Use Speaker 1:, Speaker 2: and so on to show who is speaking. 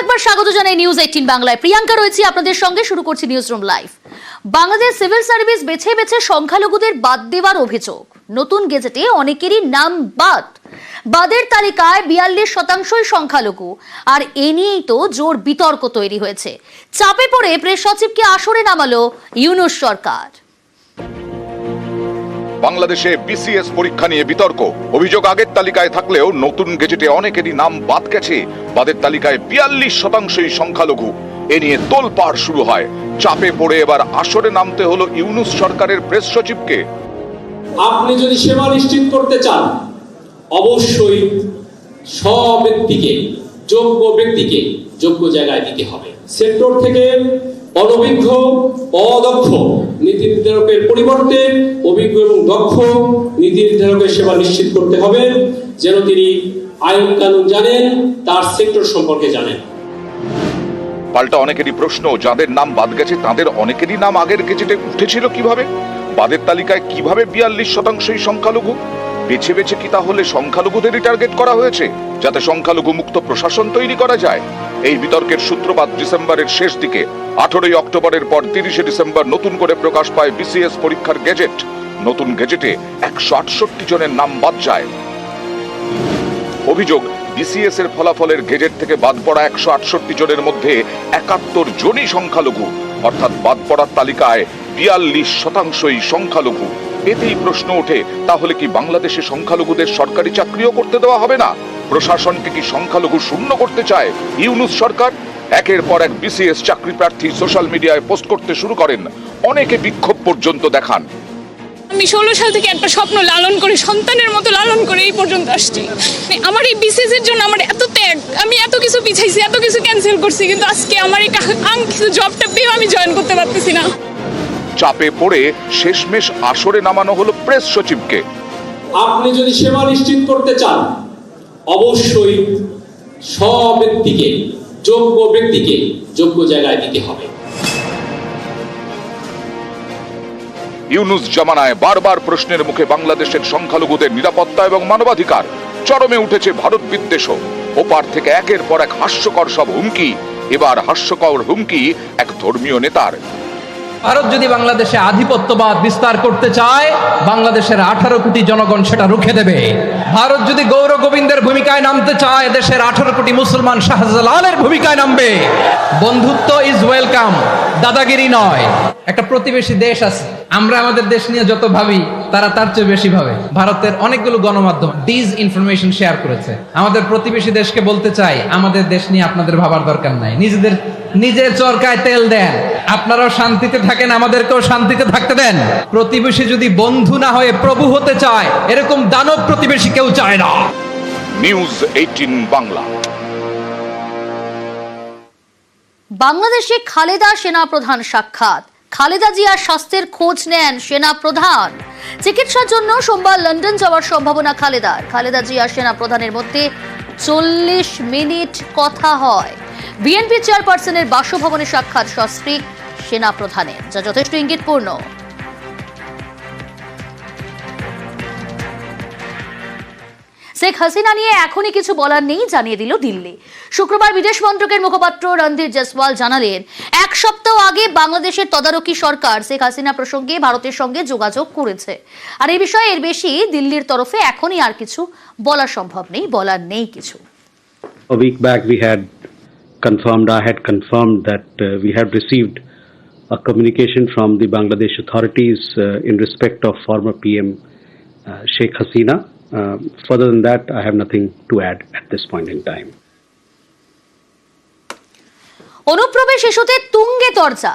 Speaker 1: একবার স্বাগত জানাই নিউজ 18 বাংলায়। প্রিয়াঙ্কা রয়েছে আপনাদের সঙ্গে, শুরু করছি news room live. Bangladesh civil service বেছে বেছে সংখ্যালঘুদের বাদ দেওয়ার অভিযোগ। নতুন গেজেটে অনেকেরই নাম বাদের তালিকায় 42% সংখ্যালঘু, আর এ নিয়েই তো জোর বিতর্ক তৈরি হয়েছে। চাপে পড়ে প্রেস সচিবকে আসরে নামালো ইউনূস সরকার।
Speaker 2: বাংলাদেশে বিসিএস পরীক্ষা নিয়ে বিতর্ক। অভিযোগ আগের তালিকায় থাকলেও নতুন গেজেটে অনেকেরই নাম বাদ গেছে। বাদের তালিকায় 42%ই সংখ্যালঘু। এ নিয়ে তোলপাড় শুরু হয়। চাপে পড়ে এবার আসরে নামতে হলো ইউনূস সরকারের প্রেস সচিবকে।
Speaker 3: আপনি যদি সেবা নিশ্চিত করতে চান, অবশ্যই সব ব্যক্তিকে, যোগ্য ব্যক্তিকে যোগ্য জায়গায় দিতে হবে। সেক্টর থেকে অনভিজ্ঞ, অদক্ষ নীতি নির্ধারকের পরিবর্তে অভিজ্ঞ এবং দক্ষ নীতি নির্ধারকের সেবা নিশ্চিত করতে হবে, যেন তিনি আইন কানুন জানেন, তার সেক্টর সম্পর্কে জানেন।
Speaker 2: পাল্টা অনেকেরই প্রশ্ন, যাদের নাম বাদ গেছে তাদের অনেকেরই নাম আগের গেজেটে উঠেছিল কিভাবে? বাদের তালিকায় কিভাবে 42%ই সংখ্যালঘু? বেছে বেছে কি তাহলে সংখ্যালঘুদেরই টার্গেট করা হয়েছে, যাতে সংখ্যালঘু মুক্ত প্রশাসন তৈরি করা যায়? এই বিতর্কের সূত্রপাত ডিসেম্বরের শেষ দিকে। 18 অক্টোবরের পর 30 ডিসেম্বর নতুন করে প্রকাশ পায় বিসিএস পরীক্ষার গেজেট। নতুন গেজেটে 168 জনের নাম বাদ যায়। অভিযোগ, বিসিএস এর ফলাফলের গেজেট থেকে বাদ পড়া 168 জনের মধ্যে 71 জনই সংখ্যালঘু, অর্থাৎ বাদ পড়ার তালিকায় 42%ই সংখ্যালঘু। এতেই প্রশ্ন ওঠে, তাহলে কি বাংলাদেশে সংখ্যালঘুদের সরকারি চাকরিও করতে দেওয়া হবে না? প্রশাসনকে কি সংখ্যালঘু শূন্য করতে চায় ইউনূস সরকার? একের পর এক বিসিএস চাকরি প্রার্থী সোশ্যাল মিডিয়ায় পোস্ট করতে শুরু করেন। অনেকে বিক্ষোভ পর্যন্ত দেখান।
Speaker 4: আমি 16 সাল থেকে একটা স্বপ্ন লালন করে, সন্তানের মতো লালন করে এই পর্যন্ত আসছি। আমার এই বিসিএস এর জন্য আমার এত ত্যাগ, আমি এত কিছু পিছাইছি, এত কিছু ক্যান্সেল করছি, কিন্তু আজকে আমার এই কিছু জবটা পেয়েও আমি জয়েন করতে পারতেছি না।
Speaker 2: চাপে পড়ে শেষমেশ আসরে নামানো হলো প্রেস সচিবকে।
Speaker 3: আপনি যদি সেবা নিশ্চিত করতে চান, অবশ্যই সব ব্যক্তিকে, যোগ্য ব্যক্তিকে যোগ্য জায়গায় দিতে হবে।
Speaker 2: ইউনূস জামানায় বারবার প্রশ্নের মুখে বাংলাদেশের সংখ্যালঘুদের নিরাপত্তা এবং মানবাধিকার। চরমে উঠেছে ভারত বিদ্বেষও। ওপার থেকে একের পর এক হাস্যকর সব হুমকি। এবার হাস্যকর হুমকি এক ধর্মীয় নেতার।
Speaker 5: ভারত যদি বাংলাদেশে আধিপত্যবাদ বিস্তার করতে চায়, বাংলাদেশের 18 কোটি জনগণ সেটা রুখে দেবে। ভারত যদি গৌর গোবিন্দের ভূমিকায় নামতে চায়, দেশের 18 কোটি মুসলমান শাহজালালের ভূমিকায় নামবে। বন্ধুত্ব ইজ ওয়েলকাম, দাদাগিরি নয়। একটা প্রতিবেশী দেশ আছে, আমরা আমাদের দেশ নিয়ে যত ভাবি, তারা তার চেয়ে বেশি ভাবে। ভারতের অনেকগুলো গণমাধ্যম ডিস ইনফরমেশন শেয়ার করেছে। আমাদের প্রতিবেশী দেশকে বলতে চাই, আমাদের দেশ নিয়ে আপনাদের ভাবার দরকার নাই, নিজের চরকায় তেল দেন, আপনারাও শান্তিতে থাকেন, আমাদেরকেও শান্তিতে থাকতে দেন। প্রতিবেশী যদি বন্ধু না হয়ে প্রভু হতে চায়, এরকম দানব প্রতিবেশী কেউ চায় না।
Speaker 2: নিউজ 18 বাংলা।
Speaker 1: বাংলাদেশে খালেদা সেনাপ্রধান সাক্ষাৎ। খালেদা জিয়ার স্বাস্থ্যের খোঁজ নেন সেনাপ্রধান। চিকিৎসার জন্য সোমবার লন্ডন যাওয়ার সম্ভাবনা খালেদার। খালেদা জিয়া সেনাপ্রধানের মধ্যে 40 মিনিট কথা হয়। বিএনপি চেয়ারপারসনের বাসভবনে সাক্ষাৎ সস্ত্রীক সেনাপ্রধানের, যা যথেষ্ট ইঙ্গিতপূর্ণ। শেখ হাসিনা নিয়ে এখনই কিছু বলার নেই, জানিয়ে দিল দিল্লি। শুক্রবার বিদেশ মন্ত্রকের মুখপাত্র রণধীর জয়সওয়াল জানালেন, এক সপ্তাহ আগে বাংলাদেশের তদারকি সরকার শেখ হাসিনা প্রসঙ্গে ভারতের সঙ্গে যোগাযোগ করেছে। আর এই বিষয়ে এর বেশি দিল্লির তরফে এখনই আর কিছু বলা সম্ভব নেই, বলার নেই কিছু।
Speaker 6: A week back I had confirmed that we had received a communication from the Bangladesh authorities in respect of former PM Sheikh Hasina. Further than that, I have nothing to add at this point in time.
Speaker 1: অনুপ্রবেশ ইস্যুতে তুঙ্গে চর্চা।